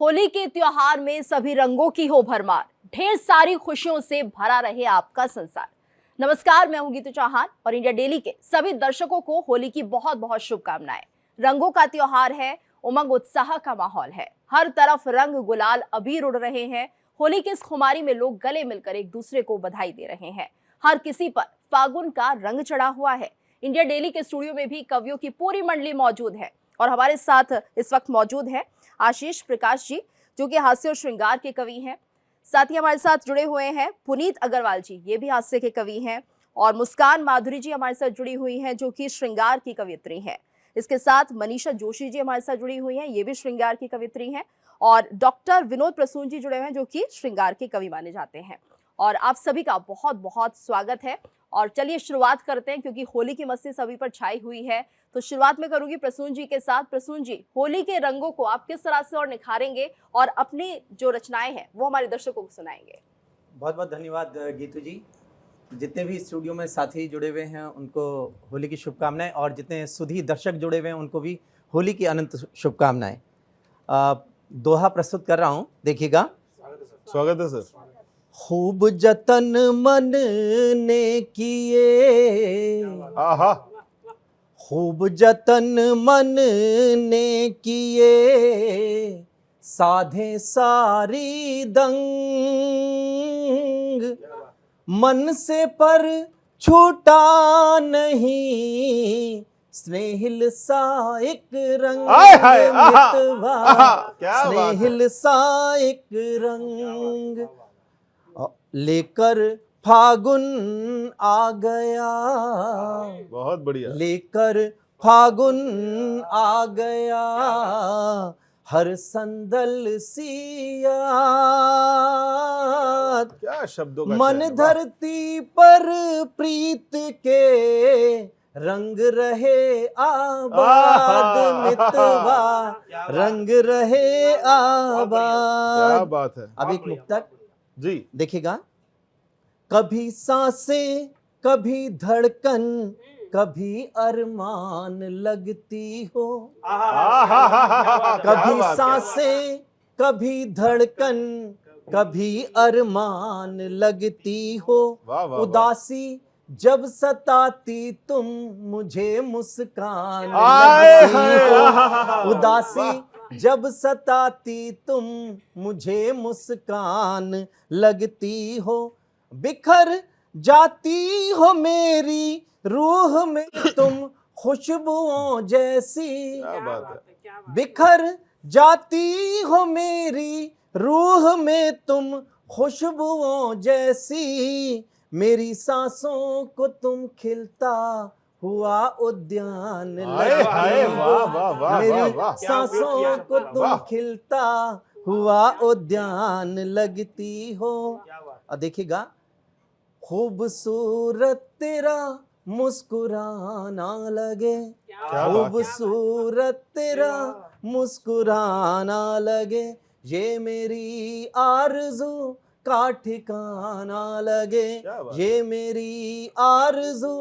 होली के त्योहार में सभी रंगों की हो भरमार, ढेर सारी खुशियों से भरा रहे आपका संसार। नमस्कार, मैं हूं गीतू चौहान और इंडिया डेली के सभी दर्शकों को होली की बहुत बहुत शुभकामनाएं। रंगों का त्योहार है, उमंग उत्साह का माहौल है, हर तरफ रंग गुलाल अबीर उड़ रहे हैं। होली की इस खुमारी में लोग गले मिलकर एक दूसरे को बधाई दे रहे हैं। हर किसी पर फागुन का रंग चढ़ा हुआ है। इंडिया डेली के स्टूडियो में भी कवियों की पूरी मंडली मौजूद है और हमारे साथ इस वक्त मौजूद है आशीष प्रकाश जी, जो कि हास्य और श्रृंगार के कवि हैं। साथ ही हमारे साथ जुड़े हुए हैं पुनीत अग्रवाल जी, ये भी हास्य के कवि हैं, और मुस्कान माधुरी जी हमारे साथ जुड़ी हुई हैं, जो कि श्रृंगार की कवियत्री हैं। इसके साथ मनीषा जोशी जी हमारे साथ जुड़ी हुई हैं, ये भी श्रृंगार की कवियत्री हैं, और डॉक्टर विनोद प्रसून जी जुड़े हुए हैं, जो कि श्रृंगार के कवि माने जाते हैं। और आप सभी का बहुत बहुत स्वागत है। और चलिए शुरुआत करते हैं, क्योंकि होली की मस्ती सभी पर छाई हुई है। तो शुरुआत में करूंगी प्रसून जी के साथ। प्रसून जी, होली के रंगों को आप किस तरह से और निखारेंगे और अपनी जो रचनाएं हैं वो हमारे दर्शकों को सुनाएंगे? बहुत बहुत धन्यवाद गीतू जी। जितने भी स्टूडियो में साथी जुड़े हुए हैं उनको होली की शुभकामनाएं, और जितने सुधी दर्शक जुड़े हुए हैं उनको भी होली की अनंत शुभकामनाएं। दोहा प्रस्तुत कर रहा हूं, देखिएगा। स्वागत है सर। खूब जतन मन ने किए, आहा, खूब जतन मन ने किए, साधे सारी दंग, मन से पर छूटा नहीं, स्नेहिल सा एक रंग आय हाय, आहा, मितवा, आहा, क्या बात है। स्नेहिल सा एक रंग लेकर फागुन आ गया, बहुत बढ़िया। लेकर फागुन आ गया, हर संदल सियात, क्या शब्दों का मन चयन, वाह। धरती पर प्रीत के रंग रहे आबाद, मितवा रंग रहे क्या आबाद। बात है अब एक मुक्तक जी। देखिएगा। कभी सांसें, कभी धड़कन, कभी अरमान लगती हो, कभी सांसें, कभी धड़कन, कभी अरमान लगती हो, वाह, वाह, उदासी जब सताती तुम मुझे मुस्कान आए लगती हाय, हो, आहा, उदासी जब सताती तुम मुझे मुस्कान लगती हो, बिखर जाती हो मेरी रूह में तुम खुशबुओं जैसी, क्या बात है। बिखर जाती हो मेरी रूह में तुम खुशबुओं जैसी, मेरी सांसों को तुम खिलता हुआ उद्यान हाय, लगती हाय, हो, वाह, वाह, वाह, वाह, मेरी वाह। सांसों को तुम वाह। खिलता हुआ उद्यान लगती हो। और देखिएगा, खूबसूरत तेरा मुस्कुराना लगे, क्या बात है। खूबसूरत तेरा मुस्कुराना लगे, ये मेरी आरज़ू का ठिकाना लगे, क्या बात। ये मेरी आरज़ू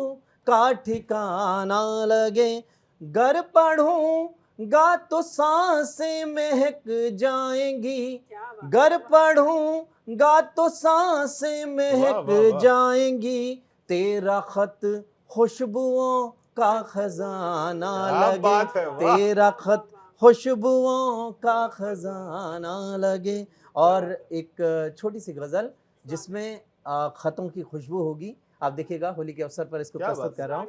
का ठिकाना लगे, गर पढ़ूंगा तो सांसें महक जाएंगी, गर पढ़ूंगा तो सांसें महक वाह, वाह, वाह। जाएंगी, तेरा खत खुशबुओं का खजाना क्या लगे, बात है, वाह। तेरा खत खुशबुओं का खजाना लगे। और एक छोटी सी गजल जिसमें खतों की खुशबू होगी, आप देखिएगा। होली के अवसर पर इसको क्या प्रस्तुत बात। कर रहा हूँ।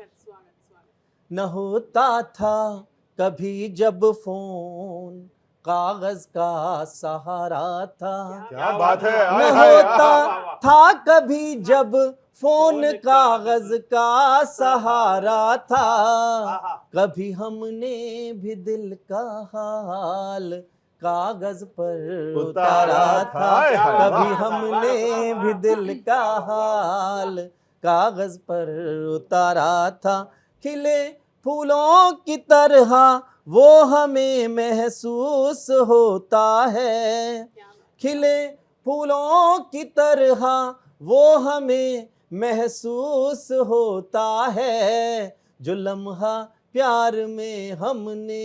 न होता था कभी जब फोन कागज का सहारा था, क्या बात है। न आए हाय, होता आहा। था कभी जब फोन कागज का सहारा था, कभी हमने भी दिल का हाल कागज पर उतारा था, हाय, हाय, कभी वाह। हमने भी दिल का हाल कागज पर उतारा था, खिले फूलों की तरह वो हमें महसूस होता है, खिले फूलों की तरह वो हमें महसूस होता है, जो लम्हा प्यार में हमने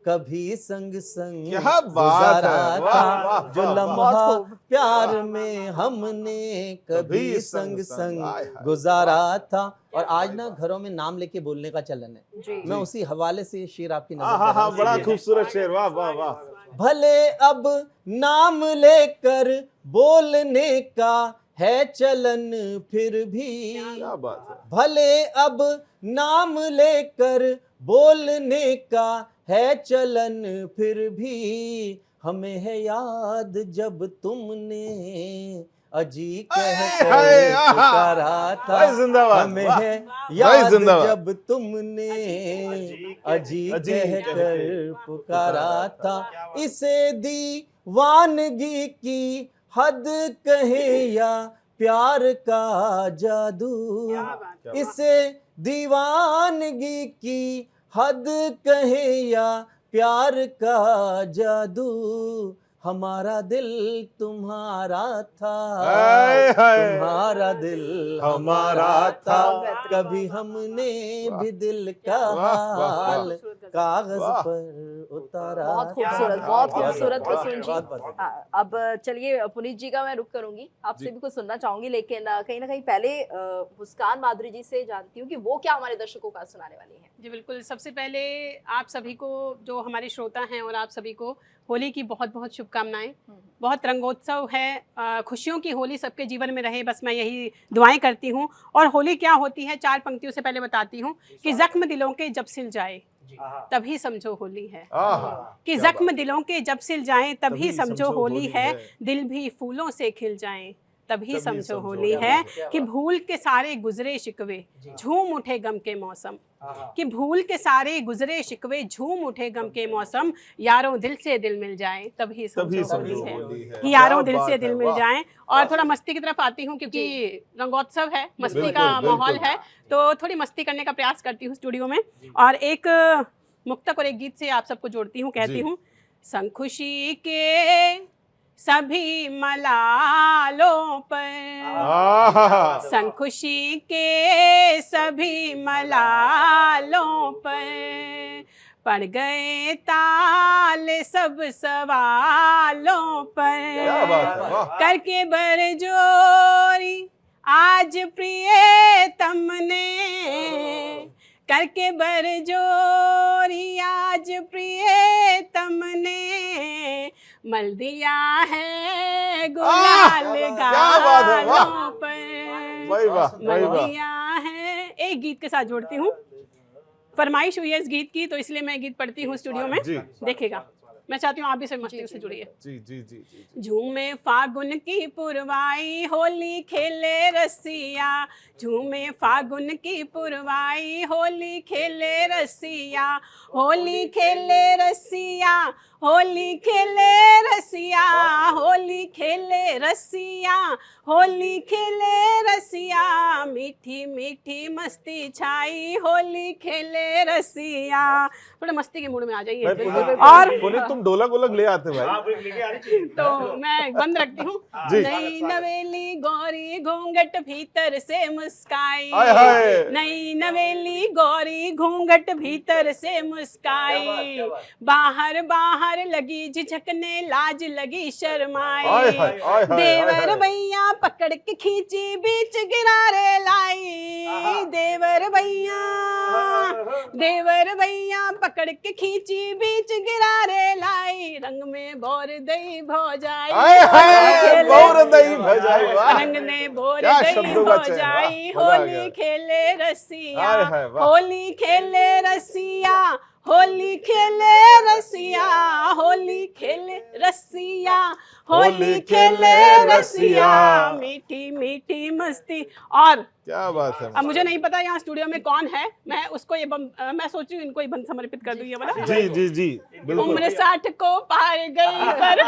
कभी संग संग क्या बात गुजारा है, वाह, था, वाह, जो वाह, लम्हा बहुत खूब। प्यार में हमने कभी संग संग आय हाय, गुजारा था। और आज ना घरों में नाम लेके बोलने का चलन है। जी मैं उसी हवाले से ये शेर आपकी नजर हाँ कर हाँ रहा हाँ, हूँ। बड़ा खूबसूरत शेर, वाह वाह वाह। भले अब नाम लेकर बोलने का है चलन फिर भी, क्या बात है। भले अब नाम लेकर बोलने का है चलन फिर भी, हमें है याद जब तुमने अजी कहकर हाय, आहा। पुकारा था, भाई जिंदाबाद, हमें वाह। है भाई याद जिंदाबाद। जब तुमने अजी अजी कहकर कहकर पुकारा था। इसे दीवानगी की हद कहे या प्यार का जादू, इसे दीवानगी की हद कहे या प्यार का जादू, हमारा दिल तुम्हारा था, हाय, हाय। तुम्हारा दिल हमारा था, कभी हमने भी दिल का वाह, वाह, वाह। हाल कागज वाह। पर उतारा बहुत था। खूबसूरत, बहुत क्या खूबसूरत बात है, प्रसून जी। बहुत बहुत। हाँ, अब चलिए पुनीत जी का मैं रुख करूंगी, आपसे जी। भी कुछ सुनना चाहूंगी, लेकिन कहीं ना कहीं पहले मुस्कान माधुरी जी से जानती हूँ कि वो क्या हमारे दर्शकों का सुनाने वाली हैं। जी बिल्कुल। सबसे पहले आप सभी को, जो हमारे श्रोता हैं, और आप सभी को होली की बहुत बहुत शुभकामनाएं। बहुत रंगोत्सव है, खुशियों की होली सबके जीवन में रहे, बस मैं यही दुआएं करती हूँ। और होली क्या होती है, 4 पंक्तियों से पहले बताती हूँ कि जख्म दिलों के जब सिल जाए तभी समझो होली है, आहा, कि क्या जख्म बात। दिलों के जब सिल जाएं तभी समझो होली है, दिल भी फूलों से खिल जाएं तभी समझो होली है, कि भूल के सारे गुजरे शिकवे झूम उठे गम के मौसम, कि भूल के सारे गुजरे शिकवे झूम उठे गम के मौसम, यारों दिल से दिल मिल जाए तभी समझो होली है, कि यारों दिल से दिल मिल जाएं। और थोड़ा मस्ती की तरफ आती हूँ, क्योंकि रंगोत्सव है, मस्ती बिल्कुल, का माहौल बिल्कुल। है, तो थोड़ी मस्ती करने का प्रयास करती हूँ स्टूडियो में। और एक मुक्तक और एक गीत से आप सबको जोड़ती हूँ, कहती जी। हूँ। संग खुशी के सभी मलालों पर, आहा, संग खुशी के सभी मलालों पर पड़ गए ताल सब सवालों क्या बात है, पर, वाह। करके बरजोरी आज प्रियतम ने, करके बरजोरी आज प्रियतम ने, मल दिया है गुलाल क्या बात है, वाह। गालों पर, भाई वाह, भाई मल वाह। दिया है। एक गीत के साथ जोड़ती हूँ, फरमाइश हुई है इस गीत की, तो इसलिए मैं गीत पढ़ती हूँ स्टूडियो में, जी। देखिएगा। मैं चाहती हूँ आप भी सब मस्ती से जुड़िए। जी जी जी जी। झूमे फागुन की पुरवाई होली खेले रसिया, झूमे फागुन की पुरवाई होली खेले रसिया, होली खेले रसिया, होली खेले रसिया, होली खेले रसिया, होली खेले रसिया, मीठी मीठी मस्ती छाई होली खेले रसिया। थोड़ा मस्ती के मूड में आ जाइए। और पुनीत तुम ढोलक वोलक ले आते भाई। तो मैं बंद रखती हूँ। जी। नई नवेली गौरी घूंघट भीतर से मुस्काई, हाय हाय। नई नवेली गौरी घूंघट भीतर से मुस्काई, बाहर बाहर लगी झिझकने लाज लगी शर्माई, हाय हाय, हाय हाय, देवर हाय हाय। भैया पकड़ के खींची बीच गिरारे लाई, देवर भैया, देवर भैया पकड़ के खींची बीच गिरारे लाई, रंग में बोर दई भौजाई, हाय हाय, बोर दई भौजाई, वाह। रंग में बोर क्या दई शब्दों का चयन, भौजाई, वाह, मजा आ होली गया। खेले रसिया, हाय हाय, वाह। होली खेले रसिया, होली खेले रसिया, होली खेले रसिया, होली खेले रसिया, मीठी मीठी मस्ती। और क्या बात है। अब मुझे नहीं पता यहाँ स्टूडियो में कौन है, मैं उसको ये मैं सोच रही हूँ इनको ये बंद समर्पित कर दूँ ये वाला। जी जी जी बिल्कुल। उम्र 60 को पार गई पर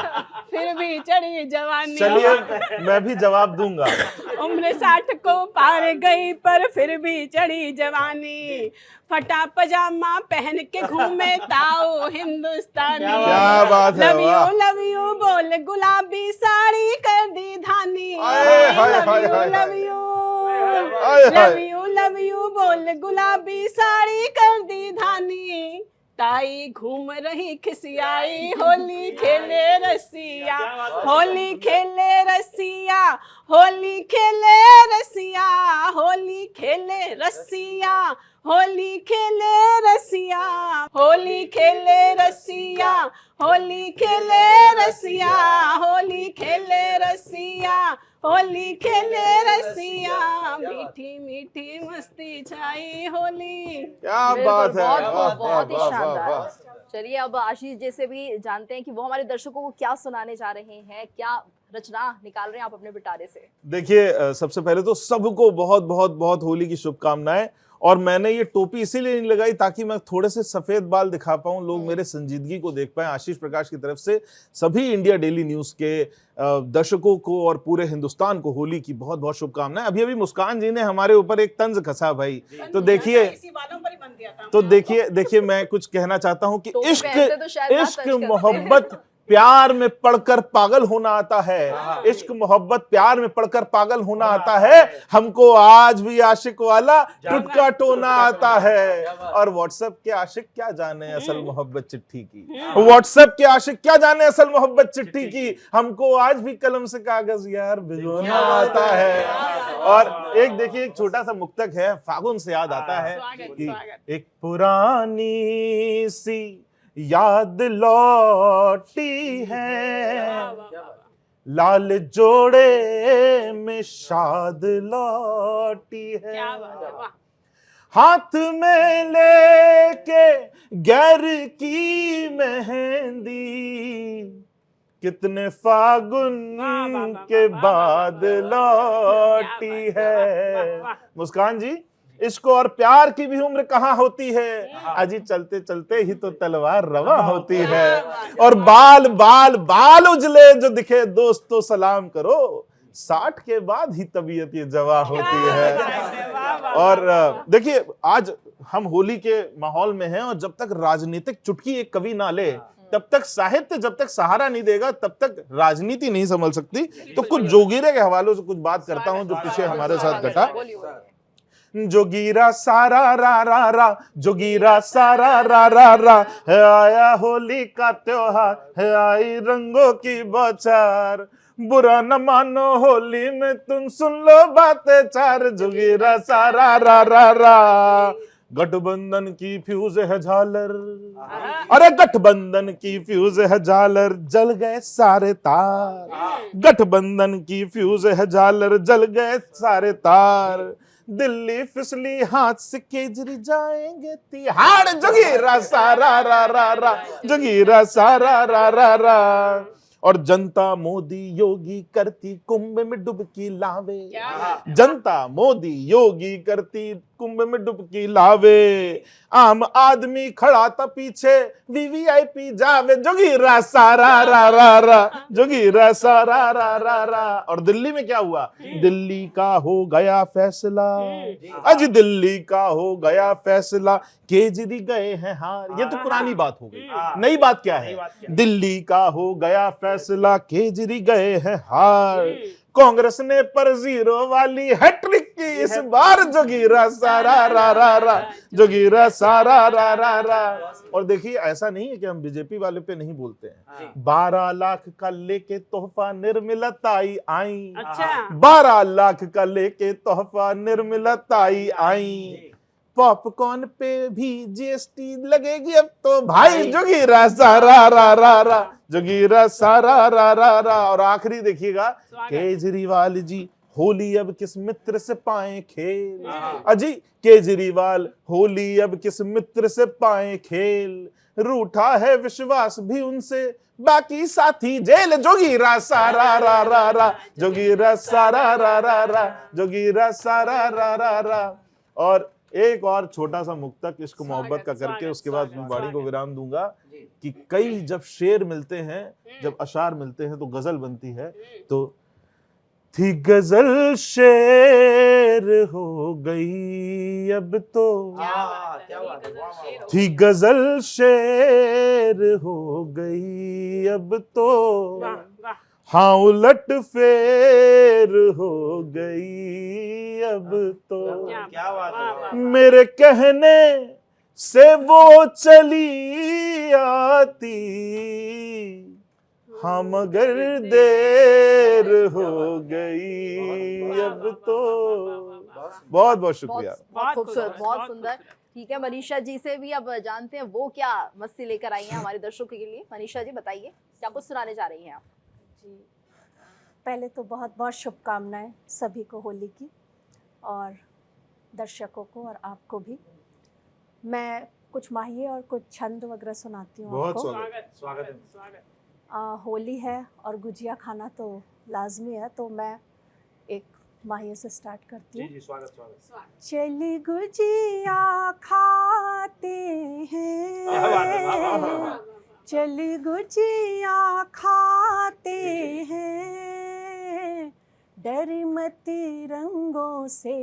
फिर भी चढ़ी जवानी, चलिए मैं भी जवाब दूंगा। उम्र 60 को पार गई पर फिर भी चढ़ी जवानी, फटा पजामा पहन के घूमे ताऊ हिंदुस्तानी, क्या बात है, वाह। लव यू बोल गुलाबी साड़ी कर दी धानी, हाय, हाय, हाय, हाय, लव यू हाय, हाय। लव यू बोल गुलाबी साड़ी कर दी धानी, ताई घूम रही खिसियाई, होली खेले रसिया, होली खेले रसिया, होली खेले रसिया, होली खेले रसिया, होली खेले रसिया, होली खेले रसिया, होली खेले रसिया, होली खेले रसिया, होली खेले रसिया, मीठी मीठी मस्ती छाई होली। क्या बिल्कुल, बात है, बहुत वाह, बहुत ही वाह, वाह, शानदार। वाह। चलिए अब आशीष जैसे भी जानते हैं कि वो हमारे दर्शकों को क्या सुनाने जा रहे हैं, क्या रचना निकाल रहे हैं आप अपने पिटारे से। देखिए सबसे पहले तो सबको बहुत बहुत बहुत होली की शुभकामनाएं। और मैंने ये टोपी इसीलिए नहीं लगाई ताकि मैं थोड़े से सफेद बाल दिखा पाऊं, लोग मेरे संजीदगी को देख पाएं। आशीष प्रकाश की तरफ से सभी इंडिया डेली न्यूज के दर्शकों को और पूरे हिंदुस्तान को होली की बहुत बहुत शुभकामनाएं। अभी अभी मुस्कान जी ने हमारे ऊपर एक तंज कसा भाई, तो देखिए देखिए मैं कुछ कहना चाहता हूं कि टोपी पहनते तो शायद ना इश्क तंज कसते। मोहब्बत प्यार में पढ़कर पागल होना आता है। इश्क मोहब्बत प्यार में पढ़कर पागल होना आता है। हमको आज भी आशिक वाला टुटका टोना आता है। और व्हाट्सएप के आशिक क्या जाने असल मोहब्बत चिट्ठी की, व्हाट्सएप के आशिक क्या जाने असल मोहब्बत चिट्ठी की। हमको आज भी कलम से कागज यार भिजोना आता है। और एक देखिए एक छोटा सा मुक्तक है, फागुन से याद आता है कि एक पुरानी सी याद लौटी है, लाल जोड़े में शाद लौटी है, हाथ में लेके गैर की मेहंदी, कितने फागुन के बाद लौटी है। मुस्कान जी, इश्क और प्यार की भी उम्र कहाँ होती है, अजी चलते चलते ही तो तलवार रवा होती है। और बाल बाल बाल उजले जो दिखे दोस्तों सलाम करो, 60 के बाद ही तबीयत ये जवा होती है। और देखिए आज हम होली के माहौल में हैं और जब तक राजनीतिक चुटकी एक कवि ना ले तब तक साहित्य जब तक सहारा नहीं देगा तब तक राजनीति नहीं संभल सकती। तो कुछ जोगीरे के हवालों से कुछ बात करता हूं जो पीछे हमारे साथ घटा। जोगीरा सारा रा रा रा, जोगीरा सारा रा रा रा, है आया होली का त्योहार, है आई रंगों की बौछार, बुरा न मानो होली में तुम सुन लो बातें चार। जोगीरा सारा रा रा रा, गठबंधन की फ्यूज है झालर, अरे गठबंधन की फ्यूज है झालर, जल गए सारे तार, गठबंधन की फ्यूज है झालर, जल गए सारे तार, दिल्ली फिसली हाथ से केजरी जाएंगे तिहाड़। जोगीरा सारा रा रा रा, जोगीरा सारा रा रा रा। और जनता मोदी योगी करती कुंभ में डुबकी लावे, जनता मोदी योगी करती कुंभ में डुबकी लावे, आम आदमी खड़ा था पीछे वीवीआईपी जावे। जोगीरा सारा रा रा रा, जोगीरा सारा रा रा रा। और दिल्ली में क्या हुआ, दिल्ली का हो गया फैसला, आज दिल्ली का हो गया फैसला, केजरी गए हैं हार। ये तो पुरानी बात हो गई, नई बात क्या है, दिल्ली का हो गया फैसला, केजरी गए हैं हार, कांग्रेस ने पर 0 वाली हैट्रिक की इस बार। जोगीरा सारा रा रा रा, जोगीरा सारा रा रा रा। और देखिए ऐसा नहीं है कि हम बीजेपी वाले पे नहीं बोलते हैं। 12 लाख का लेके तोहफा निर्मला ताई आई, 12 लाख का लेके तोहफा निर्मला ताई आई, पॉपकॉर्न पे भी जीएसटी लगेगी अब तो भाई। जोगीरा सारा रा रा रा, जोगीरा सारा रा रा रा। और आखिरी देखिएगा, केजरीवाल जी होली अब किस मित्र से पाए खेल, अजी केजरीवाल होली अब किस मित्र से पाए खेल, रूठा है विश्वास भी उनसे बाकी साथी जेल। जोगीरा सारा रा रा रा, जोगीरा सारा रा रा रा, जोगीरा सारा रा रा रा। और एक और छोटा सा मुक्तक इश्क मोहब्बत का करके उसके बाद मैं वाणी को विराम दूंगा कि कई जब शेर मिलते हैं, जब अशार मिलते हैं तो गजल बनती है। तो थी गजल शेर हो गई अब तो, थी गजल शेर हो गई अब तो, हाँ उलट फेर हो गई अब तो। क्या बात है। मेरे कहने से वो चली आती, हाँ मगर देर हो गई अब तो। बहुत बहुत शुक्रिया। बहुत खूबसूरत, बहुत सुंदर। ठीक है, मनीषा जी से भी अब जानते हैं वो क्या मस्ती लेकर आई हैं हमारे दर्शकों के लिए। मनीषा जी बताइए, क्या कुछ सुनाने जा रही हैं आप? जी, पहले तो बहुत बहुत शुभकामनाएं सभी को होली की, और दर्शकों को और आपको भी। मैं कुछ माहिए और कुछ छंद वगैरह सुनाती हूँ बहुत आपको। स्वागत। होली है और गुजिया खाना तो लाजमी है, तो मैं एक माहिए से स्टार्ट करती हूँ। जी स्वागत। चली गुजिया खाते हैं, चली गुजिया खाते हैं, डर मत रंगों से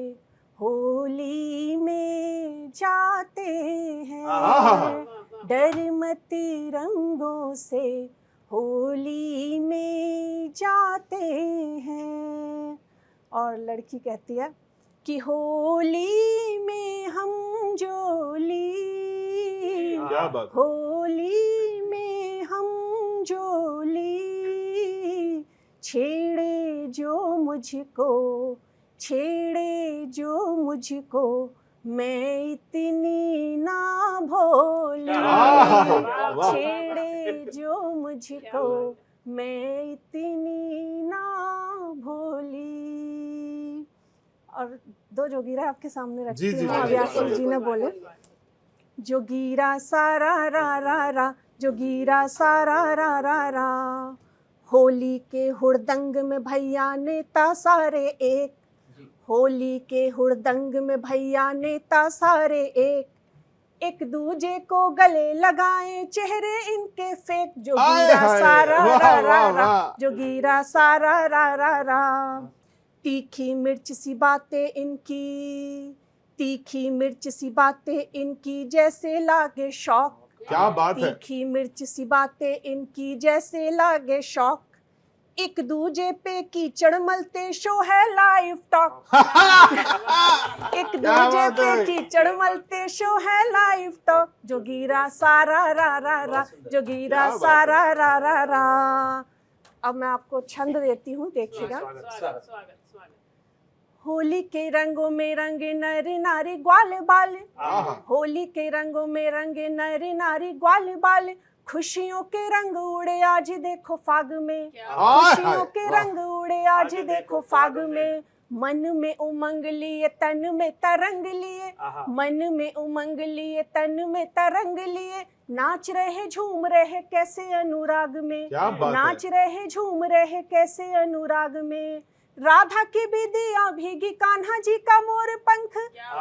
होली में जाते हैं, डर मत रंगों से होली में जाते हैं। और लड़की कहती है कि होली में हम जोली, क्या बात। होली में हम जोली, छेड़े जो मुझको, छेड़े जो मुझको, मैं इतनी ना भोली, वाह। छेड़े जो मुझको, मैं इतनी ना भोली। और दो जोगीरा आपके सामने रखती जी, हूँ, जी, व्याकुल जी ने बोले। जोगीरा सारा रा रा रा, जोगीरा सारा रा रा रा, होली के हुड़दंग में भैया नेता सारे एक, होली के हुड़दंग में भैया नेता सारे एक दूजे को गले लगाएं, चेहरे इनके फेक। जोगीरा सारा रा रा रा, जोगीरा सारा रा रा रा, तीखी मिर्च सी बातें इनकी, तीखी मिर्च सी बातें इनकी, जैसे लागे शौक। क्या बात है। तीखी मिर्च सी बातें इनकी, जैसे लागे शौक, एक दूजे पे कीचड़ मलते, शो है लाइव टॉक। एक दूजे पे कीचड़ मलते, शो है लाइव टॉक। जोगीरा सारा रा रा रा, जोगीरा सारा रा रा रा। अब मैं आपको छंद देती हूँ, देखिएगा। होली के रंगों में रंगे नर नारी ग्वाल बाल, होली के रंगों में रंगे नर नारी ग्वाल बाल, खुशियों के रंग उड़े आज देखो फाग में, खुशियों के रंग उड़े आज देखो फाग में, मन में उमंग लिए तन में तरंग लिए, मन में उमंग लिए तन में तरंग लिए, नाच रहे झूम रहे कैसे अनुराग में, नाच रहे झूम रहे कैसे अनुराग में। राधा की बिदिया भीगी कान्हा जी का मोर पंख,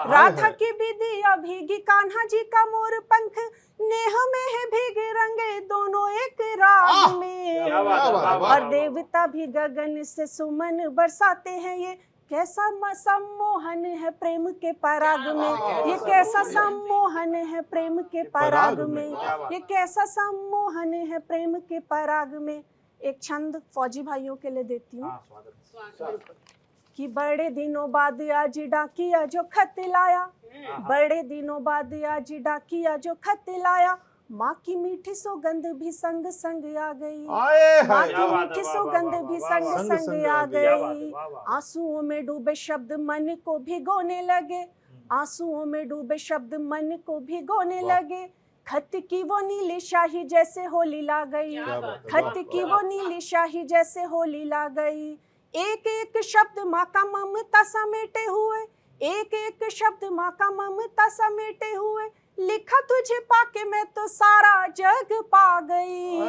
राधा की बिदिया भीगी कान्हा जी का मोर पंख, नेह में है भीगे रंगे दोनों एक राग में। और देवता भी गगन से सुमन बरसाते हैं, ये कैसा सम्मोहन है प्रेम के पराग में, ये कैसा सम्मोहन है प्रेम के पराग में, ये कैसा सम्मोहन है प्रेम के पराग में। एक छंद फौजी भाइयों के लिए देती हूँ कि बड़े दिनों बाद आज डाकिया जो खत लाया, बड़े दिनों बाद आज डाकिया जो खत लाया, माँ की मीठी सुगंध भी संग संग आ गई, माँ की मीठी सुगंध भी संग संग आ गई। आंसुओं में डूबे शब्द मन को भिगोने लगे, आंसुओं में डूबे शब्द मन को भिगोने लगे, खत की वो नीली शाही जैसे होली ला गई, खत की वो नीली शाही जैसे होली ला गई। एक एक शब्द माँ का ममता समेटे हुए, एक एक शब्द माँ का ममता समेटे हुए, लिखा तुझे पाके मैं तो सारा जग पा गई।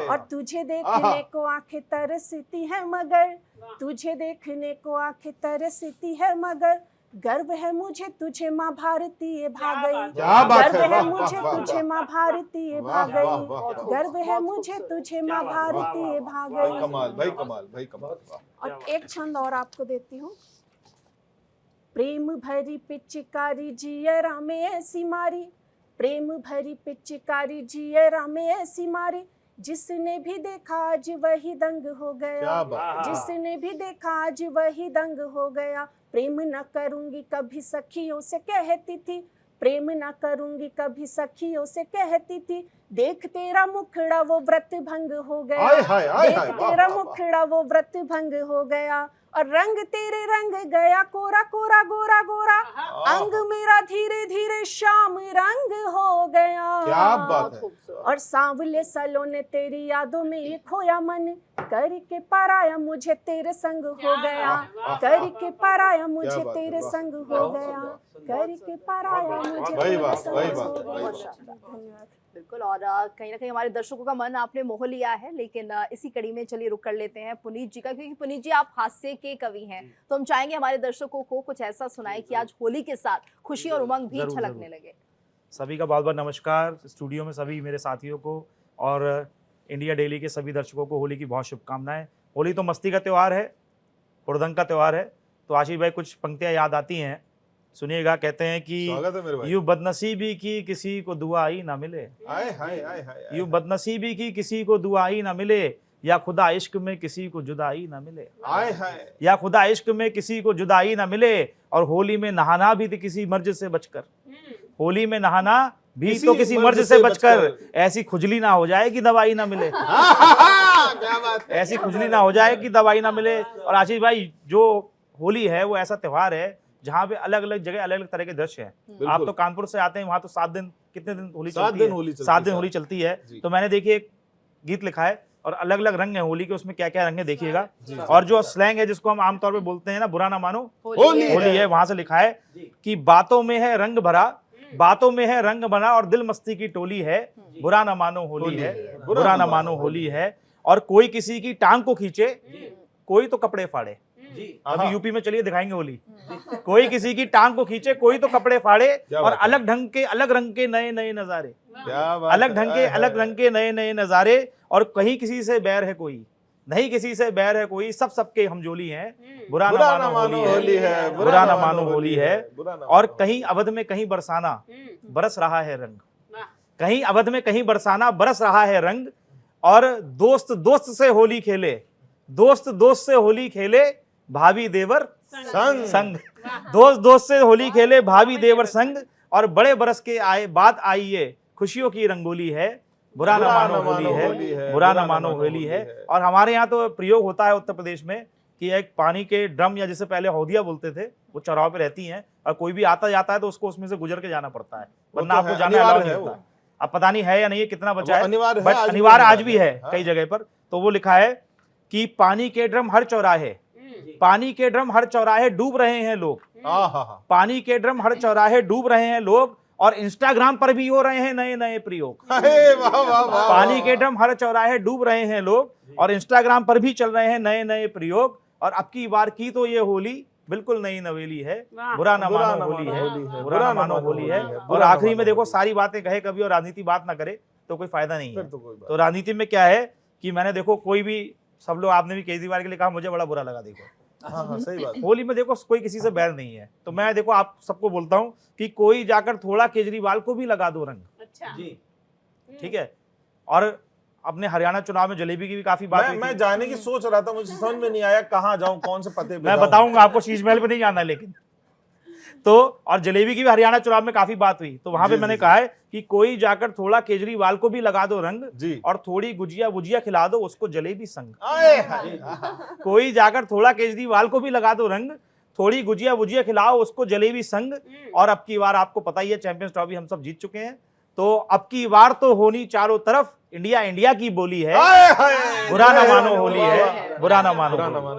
और तुझे देखने को आंखें तरसती है मगर, तुझे देखने को आंखें तरसती है मगर, गर्व है मुझे तुझे माँ भारतीय भाग गई, गर्व है मुझे तुझे माँ भारतीय भाग गई, गर्व है मुझे तुझे माँ भारतीय भाग गई। कमाल भाई, कमाल भाई, कमाल। और एक छंद और आपको देती हूँ। प्रेम भरी पिचकारी जियरा में ऐसी मारी, प्रेम भरी पिचकारी जियरा में ऐसी मारी, जिसने भी देखा आज वही दंग हो गया, जिसने भी देखा आज वही दंग हो गया। प्रेम न करूंगी कभी सखियों से कहती थी, प्रेम ना करूंगी कभी सखियों से कहती थी, देख तेरा मुखड़ा वो व्रत भंग हो गया, आय हाय आय देख हाय, वाह, तेरा वाह, वाह। मुखड़ा वो व्रत भंग हो गया, और रंग तेरे रंग गया कोरा कोरा गोरा गोरा, अंग मेरा धीरे धीरे श्याम रंग हो गया। क्या बात है। खूबसूरत। और सांवले सलोने तेरी यादों में खोया मन, करके पराया मुझे तेरे संग हो गया, करके पराया मुझे बात है, तेरे वाह। संग हो गया, करके पराया मुझे वही तेरे बात, संग वही हो बात, गया। वही बात। धन्यवाद। बिल्कुल। और कहीं ना कहीं हमारे दर्शकों का मन आपने मोह लिया है, लेकिन इसी कड़ी में चलिए रुक कर लेते हैं पुनीत जी का, क्योंकि पुनीत जी आप हास्य के कवि हैं, तो हम चाहेंगे हमारे दर्शकों को कुछ ऐसा सुनाए कि आज होली के साथ खुशी और उमंग भी जरूर, छलकने जरूर। लगे। सभी का बहुत बहुत नमस्कार। स्टूडियो में सभी मेरे साथियों को और इंडिया डेली के सभी दर्शकों को होली की बहुत शुभकामनाएं। होली तो मस्ती का त्यौहार है, हुड़दंग का त्यौहार है। तो आशीष भाई कुछ पंक्तियां याद आती हैं, सुनिएगा। कहते हैं कि स्वागत है मेरे भाई। यूं बदनसीबी की किसी को दुआ ही ना मिले, आय हाय आय हाय, यूं बदनसीबी की किसी को दुआ ही ना मिले, या खुदा इश्क में किसी को जुदाई ना मिले, आय हाय। या खुदा इश्क में किसी को जुदाई ना मिले, और होली में नहाना भी तो किसी मर्ज से बचकर, होली में नहाना भी तो किसी मर्ज से बचकर, ऐसी खुजली ना हो जाए कि दवाई ना मिले, क्या बात है। ऐसी खुजली ना हो जाए कि दवाई ना मिले। और आशीष भाई, जो होली है वो ऐसा त्योहार है जहाँ पे अलग अलग जगह अलग अलग तरह के दृश्य हैं। आप तो कानपुर से आते हैं, वहाँ तो 7 दिन, कितने दिन होली चलती है? 7 दिन होली चलती है। तो मैंने देखिए एक गीत लिखा है और अलग अलग रंग है होली के, उसमें क्या क्या रंग है देखिएगा। और जो स्लैंग है जिसको हम आमतौर पे बोलते हैं ना, बुरा ना मानो होली होली है, वहां से लिखा है कि बातों में है रंग भरा, बातों में है रंग बना, और दिल मस्ती की टोली है, बुरा ना मानो होली है, बुरा ना मानो होली है। और कोई किसी की टांग को खींचे, कोई तो कपड़े फाड़े। अभी यूपी में चलिए दिखाएंगे होली। कोई किसी की टांग को खींचे, कोई तो कपड़े फाड़े, और अलग ढंग के अलग रंग के नए नए नजारे, क्या बात अलग है, ढंग के आय अलग हाय। रंग के नए नए नजारे। और कहीं किसी से बैर है कोई, नहीं किसी से बैर है कोई, सब सबके हमजोली हैं, बुरा ना मानो होली है, बुरा ना मानो होली है। और कहीं अवध में कहीं बरसाना, बरस रहा है रंग, कहीं अवध में कहीं बरसाना, बरस रहा है रंग। और दोस्त दोस्त से होली खेले, दोस्त दोस्त से होली खेले, भाभी देवर संग संग, दोस्त दोस्त से होली खेले, भाभी देवर संग। और बड़े बरस के आए बात आई ये, खुशियों की रंगोली है, बुरा ना मानो होली है, बुरा ना मानो होली है। और हमारे यहाँ तो प्रयोग होता है उत्तर प्रदेश में कि एक पानी के ड्रम, या जिसे पहले हौदिया बोलते थे, वो चौराहों पे रहती हैं, और कोई भी आता जाता है तो उसको उसमें से गुजर के जाना पड़ता है, वरना तो आपको है, जाना अनिवार्य अलाउ नहीं है होता। वो। अब पता नहीं है या नहीं, कितना बचा है, अनिवार्य है, बट आज भी अनिवार्य आज भी अनिवार्य है है। कई जगह पर। तो वो लिखा है कि पानी के ड्रम हर चौराहे, पानी के ड्रम हर चौराहे डूब रहे हैं लोग, पानी के ड्रम हर चौराहे डूब रहे हैं लोग, और इंस्टाग्राम पर भी हो रहे हैं नए नए प्रयोग। अरे वाह वाह वाह। पानी के ड्रम हर चौराहे डूब रहे हैं लोग, और इंस्टाग्राम पर भी चल रहे हैं नए नए प्रयोग। और अब की बार की तो ये होली बिल्कुल नई नवेली है, बुरा ना मानो होली है, बुरा ना मानो होली है। और आखिरी में देखो, सारी बातें कहे कभी और राजनीति बात ना करे तो कोई फायदा नहीं है। तो राजनीति में क्या है कि मैंने देखो, कोई भी, सब लोग, आपने भी केजरीवाल के लिए कहा, मुझे बड़ा बुरा लगा। देखो हाँ, सही बात। होली में देखो कोई किसी से बैर नहीं है, तो मैं देखो आप सबको बोलता हूँ कि कोई जाकर थोड़ा केजरीवाल को भी लगा दो रंग, ठीक है। और अपने हरियाणा चुनाव में जलेबी की भी काफी बात हुई थी। मैं जाने की सोच रहा था, मुझे समझ में नहीं आया कहाँ जाऊं, कौन से पते पे मैं जाऊं। बताऊंगा आपको, शीश महल पे नहीं जाना है लेकिन। तो और जलेबी की भी हरियाणा चुनाव में काफी बात हुई, तो वहां पे मैंने कहा है कि कोई जाकर थोड़ा केजरीवाल को भी लगा दो रंग जी। और थोड़ी गुजिया वुजिया खिला दो उसको जलेबी संग। आए हाय। कोई जाकर थोड़ा केजरीवाल को भी लगा दो रंग, थोड़ी गुजिया वुजिया खिलाओ उसको जलेबी संग। और अब की बार आपको पता ही है, चैंपियंस ट्रॉफी हम सब जीत चुके हैं, तो अब की बार तो होनी चारों तरफ इंडिया इंडिया की बोली है, आए हाय। बुरा ना मानो होली है, बुरा ना मानो।